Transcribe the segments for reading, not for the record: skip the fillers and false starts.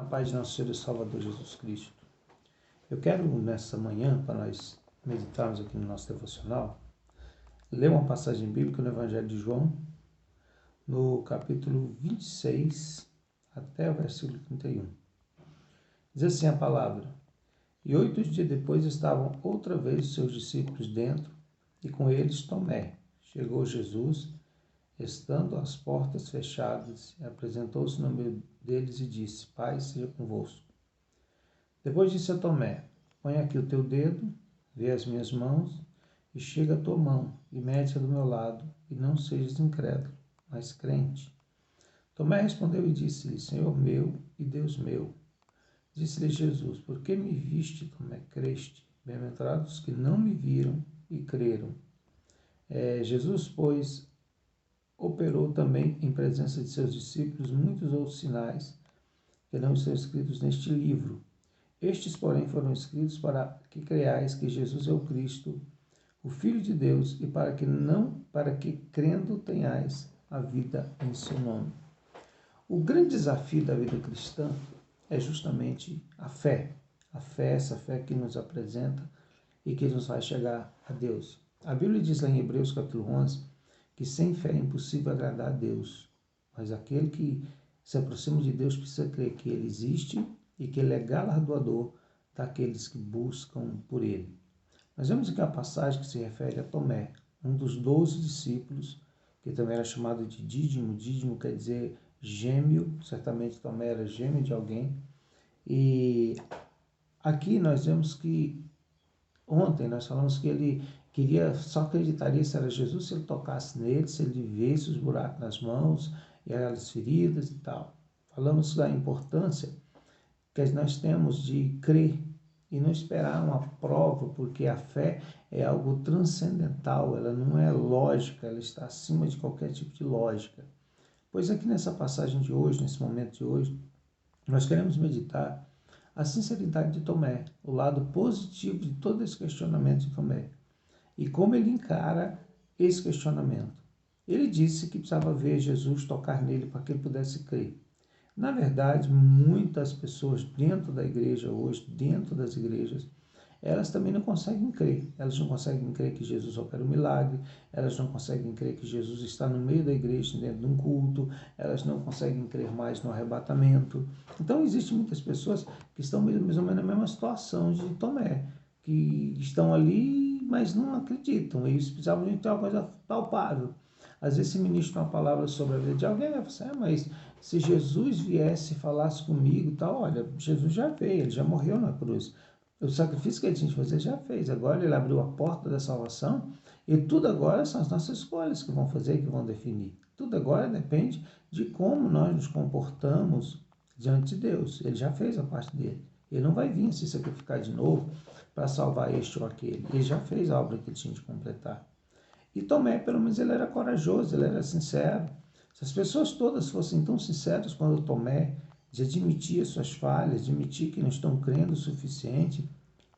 paz de nosso Senhor e Salvador Jesus Cristo. Eu quero, nessa manhã, para nós meditarmos aqui no nosso devocional, ler uma passagem bíblica no Evangelho de João, no capítulo 26, até o versículo 31. Diz assim a palavra: E 8 dias depois estavam outra vez os seus discípulos dentro, e com eles Tomé. Chegou Jesus, estando as portas fechadas, e apresentou-se no meio deles e disse: Paz seja convosco. Depois disse a Tomé: Põe aqui o teu dedo, vê as minhas mãos, e chega a tua mão, e mete-a do meu lado, e não sejas incrédulo, mas crente. Tomé respondeu e disse-lhe: Senhor meu e Deus meu. Disse-lhe Jesus: Por que me viste, Tomé, creste? Bem-aventurados que não me viram e creram. Jesus, pois, operou também em presença de seus discípulos muitos outros sinais que não estão escritos neste livro. Estes, porém, foram escritos para que creiais que Jesus é o Cristo, o Filho de Deus, e para que crendo tenhais a vida em seu nome. O grande desafio da vida cristã é justamente a fé. A fé, essa fé que nos apresenta e que nos vai chegar a Deus. A Bíblia diz lá em Hebreus capítulo 11 que sem fé é impossível agradar a Deus. Mas aquele que se aproxima de Deus precisa crer que Ele existe e que Ele é galardoador daqueles que buscam por Ele. Nós vemos aqui uma passagem que se refere a Tomé, um dos 12 discípulos, que também era chamado de Dídimo. Dídimo quer dizer gêmeo, certamente Tomé era gêmeo de alguém. E aqui nós vemos que ontem nós falamos que ele só acreditaria se era Jesus se ele tocasse nele, se ele visse os buracos nas mãos e as feridas e tal. Falamos da importância que nós temos de crer e não esperar uma prova, porque a fé é algo transcendental, ela não é lógica, ela está acima de qualquer tipo de lógica. Pois aqui nessa passagem de hoje, nesse momento de hoje, nós queremos meditar a sinceridade de Tomé, o lado positivo de todo esse questionamento de Tomé e como ele encara esse questionamento. Ele disse que precisava ver Jesus, tocar nele para que ele pudesse crer. Na verdade, muitas pessoas dentro da igreja hoje, dentro das igrejas, elas também não conseguem crer. Elas não conseguem crer que Jesus opera um milagre, elas não conseguem crer que Jesus está no meio da igreja, dentro de um culto, elas não conseguem crer mais no arrebatamento. Então, existem muitas pessoas que estão mais ou menos na mesma situação de Tomé, que estão ali, mas não acreditam. Eles precisavam de ter uma coisa palpável. Às vezes se ministra uma palavra sobre a vida de alguém, você mas se Jesus viesse e falasse comigo, tal, olha, Jesus já veio, ele já morreu na cruz. O sacrifício que ele tinha de fazer já fez. Agora ele abriu a porta da salvação e tudo agora são as nossas escolhas que vão fazer, que vão definir. Tudo agora depende de como nós nos comportamos diante de Deus. Ele já fez a parte dele. Ele não vai vir se sacrificar de novo para salvar este ou aquele. Ele já fez a obra que ele tinha de completar. E Tomé, pelo menos, ele era corajoso, ele era sincero. Se as pessoas todas fossem tão sinceras quando Tomé, de admitir as suas falhas, de admitir que não estão crendo o suficiente,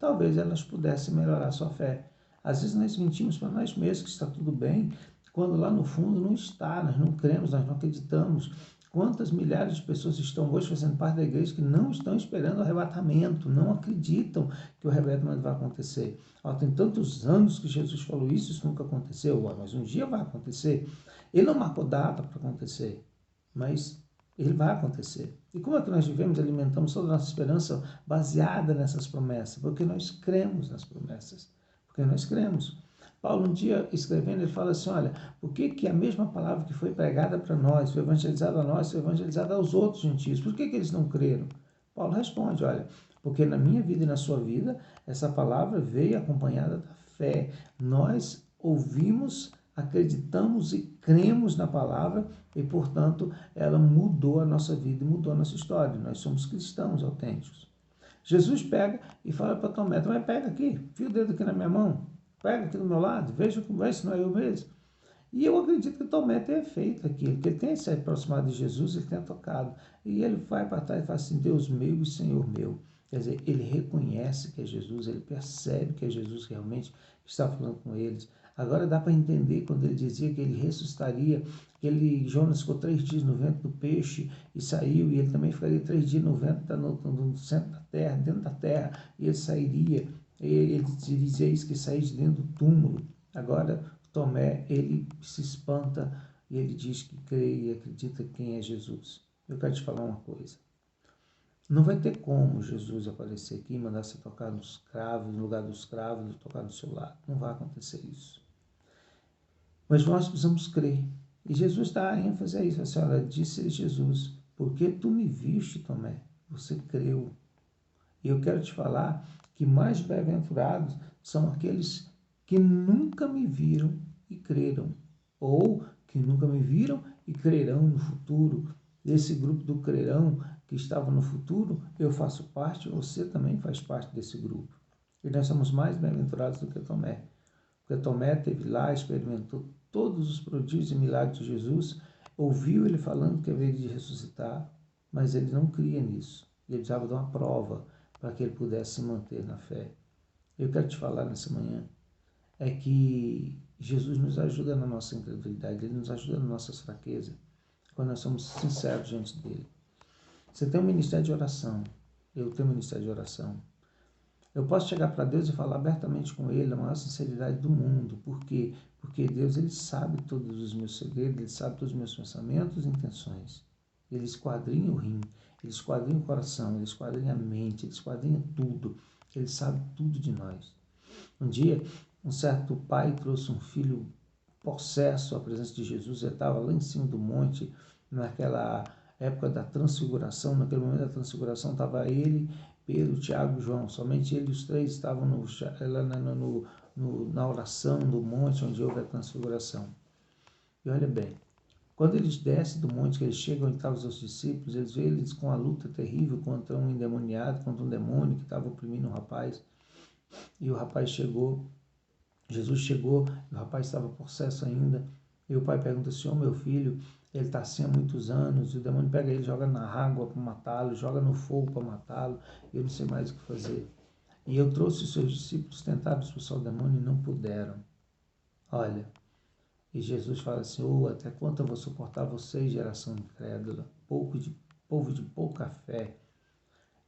talvez elas pudessem melhorar sua fé. Às vezes nós mentimos para nós mesmos que está tudo bem, quando lá no fundo não está, nós não cremos, nós não acreditamos. Quantas milhares de pessoas estão hoje fazendo parte da igreja que não estão esperando o arrebatamento, não acreditam que o arrebatamento vai acontecer. Tem tantos anos que Jesus falou isso nunca aconteceu, mas um dia vai acontecer. Ele não marcou data para acontecer, mas ele vai acontecer. E como é que nós vivemos, alimentamos toda a nossa esperança baseada nessas promessas? Porque nós cremos nas promessas, porque nós cremos. Paulo, um dia escrevendo, ele fala assim, olha, por que a mesma palavra que foi pregada para nós, foi evangelizada a nós, foi evangelizada aos outros gentios? Por que eles não creram? Paulo responde, olha, porque na minha vida e na sua vida, essa palavra veio acompanhada da fé. Nós ouvimos, acreditamos e cremos na palavra e, portanto, ela mudou a nossa vida e mudou a nossa história. Nós somos cristãos autênticos. Jesus pega e fala para Tomé, Tomé, pega aqui, enfia o dedo aqui na minha mão, pega aqui do meu lado, veja se não é eu mesmo. E eu acredito que Tomé tenha feito aquilo, que ele tenha se aproximado de Jesus, ele tenha tocado. E ele vai para trás e fala assim, Deus meu e Senhor meu. Quer dizer, ele reconhece que é Jesus, ele percebe que é Jesus realmente que está falando com eles. Agora dá para entender quando ele dizia que ele ressuscitaria, que Jonas ficou 3 dias no ventre do peixe e saiu, e ele também ficaria 3 dias no ventre, no centro da terra, dentro da terra, e ele sairia. Ele dizia isso, que saía de dentro do túmulo. Agora Tomé, ele se espanta e ele diz que crê e acredita quem é Jesus. Eu quero te falar uma coisa. Não vai ter como Jesus aparecer aqui e mandar você tocar nos cravos, no lugar dos cravos, e tocar do seu lado. Não vai acontecer isso. Mas nós precisamos crer. E Jesus dá ênfase a isso. A senhora disse a Jesus, porque tu me viste, Tomé, você creu. E eu quero te falar que mais bem-aventurados são aqueles que nunca me viram e creram. Ou que nunca me viram e crerão no futuro. Desse grupo do crerão que estava no futuro, eu faço parte, você também faz parte desse grupo. E nós somos mais bem-aventurados do que Tomé. Porque Tomé esteve lá, experimentou todos os prodígios e milagres de Jesus, ouviu ele falando que haveria de ressuscitar, mas ele não cria nisso. Ele precisava de uma prova para que ele pudesse se manter na fé. Eu quero te falar nessa manhã, é que Jesus nos ajuda na nossa incredulidade, Ele nos ajuda nas nossas fraquezas, quando nós somos sinceros diante dEle. Você tem um ministério de oração, eu tenho um ministério de oração. Eu posso chegar para Deus e falar abertamente com Ele, a maior sinceridade do mundo. Por quê? Porque Deus, Ele sabe todos os meus segredos, Ele sabe todos os meus pensamentos e intenções. Ele esquadrinha o rim, Ele esquadrinha o coração, Ele esquadrinha a mente, Ele esquadrinha tudo. Ele sabe tudo de nós. Um dia, um certo pai trouxe um filho possesso à presença de Jesus. Ele estava lá em cima do monte, naquela época da transfiguração. Naquele momento da transfiguração estava ele, Pedro, Tiago e João. Somente ele e os três estavam na oração do monte onde houve a transfiguração. E olha bem, quando eles descem do monte, que eles chegam onde estavam os discípulos, eles veem eles com a luta terrível contra um endemoniado, contra um demônio que estava oprimindo um rapaz. E o rapaz chegou, Jesus chegou, o rapaz estava possesso ainda. E o pai pergunta, Senhor, meu filho, ele está assim há muitos anos, e o demônio pega ele, joga na água para matá-lo, joga no fogo para matá-lo, e eu não sei mais o que fazer. E eu trouxe os seus discípulos, tentaram expulsar o demônio e não puderam. Olha, e Jesus fala assim, até quanto eu vou suportar vocês, geração incrédula, povo de pouca fé.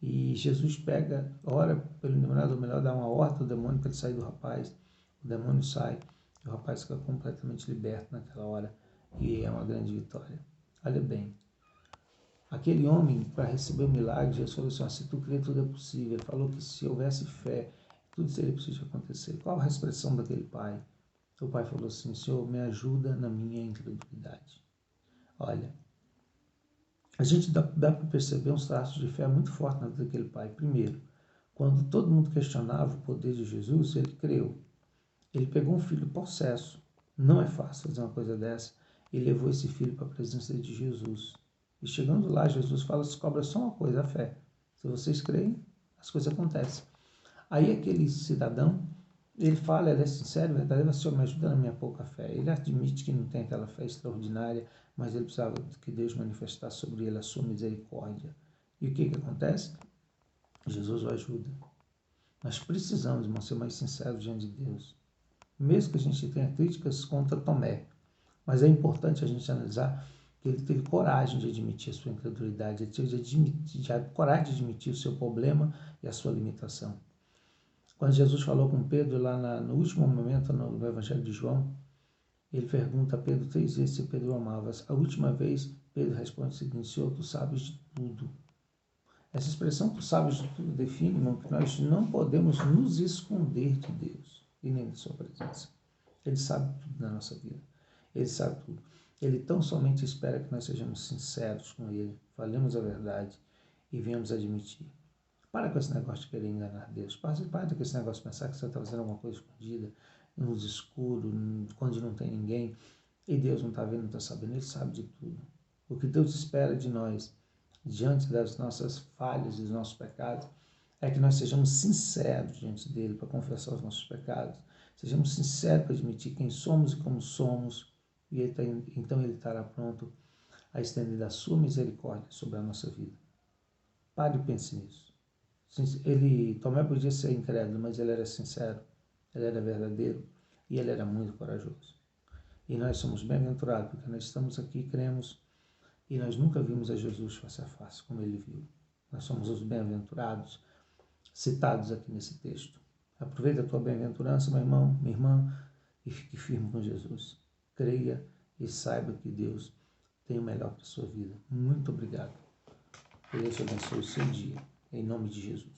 E Jesus pega, ora pelo endemoniado, ou melhor, dá uma ordem ao demônio para ele sair do rapaz. O demônio sai, e o rapaz fica completamente liberto naquela hora. E é uma grande vitória. Olha bem, aquele homem, para receber o milagre, Jesus falou assim, se tu crê, tudo é possível. Ele falou que se houvesse fé, tudo seria possível acontecer. Qual a expressão daquele pai? O pai falou assim, Senhor, me ajuda na minha incredulidade. Olha, a gente dá para perceber uns traços de fé muito fortes na vida daquele pai. Primeiro, quando todo mundo questionava o poder de Jesus, ele creu. Ele pegou um filho possesso. Não é fácil fazer uma coisa dessa. E levou esse filho para a presença de Jesus. E chegando lá, Jesus fala, se cobra só uma coisa, a fé. Se vocês creem, as coisas acontecem. Aí aquele cidadão, ele fala, ele é sincero, verdadeiro, Senhor, me ajuda na minha pouca fé. Ele admite que não tem aquela fé extraordinária, mas ele precisava que Deus manifestasse sobre ele a sua misericórdia. E o que acontece? Jesus o ajuda. Nós precisamos, irmão, ser mais sinceros diante de Deus. Mesmo que a gente tenha críticas contra Tomé, mas é importante a gente analisar que ele teve coragem de admitir a sua incredulidade, ele teve coragem de admitir o seu problema e a sua limitação. Quando Jesus falou com Pedro lá no último momento no Evangelho de João, ele pergunta a Pedro 3 vezes se Pedro amava. A última vez, Pedro responde o seguinte, Senhor, tu sabes de tudo. Essa expressão, tu sabes de tudo, define, irmão, que nós não podemos nos esconder de Deus e nem de sua presença. Ele sabe tudo na nossa vida. Ele sabe tudo. Ele tão somente espera que nós sejamos sinceros com Ele, falemos a verdade e venhamos admitir. Para com esse negócio de querer enganar Deus. Para com esse negócio de pensar que você está fazendo alguma coisa escondida, nos escuros, quando não tem ninguém, e Deus não está vendo, não está sabendo, Ele sabe de tudo. O que Deus espera de nós, diante das nossas falhas e dos nossos pecados, é que nós sejamos sinceros diante dEle para confessar os nossos pecados. Sejamos sinceros para admitir quem somos e como somos, e então Ele estará pronto a estender a sua misericórdia sobre a nossa vida. Pare e pense nisso. Tomé podia ser incrédulo, mas ele era sincero, ele era verdadeiro. E ele era muito corajoso. E nós somos bem-aventurados, porque nós estamos aqui, cremos, e nós nunca vimos a Jesus face a face, como ele viu. Nós somos os bem-aventurados, citados aqui nesse texto. Aproveita a tua bem-aventurança, meu irmão, minha irmã, e fique firme com Jesus. Creia e saiba que Deus tem o melhor para a sua vida. Muito obrigado. Que Deus te abençoe o seu dia. Em nome de Jesus.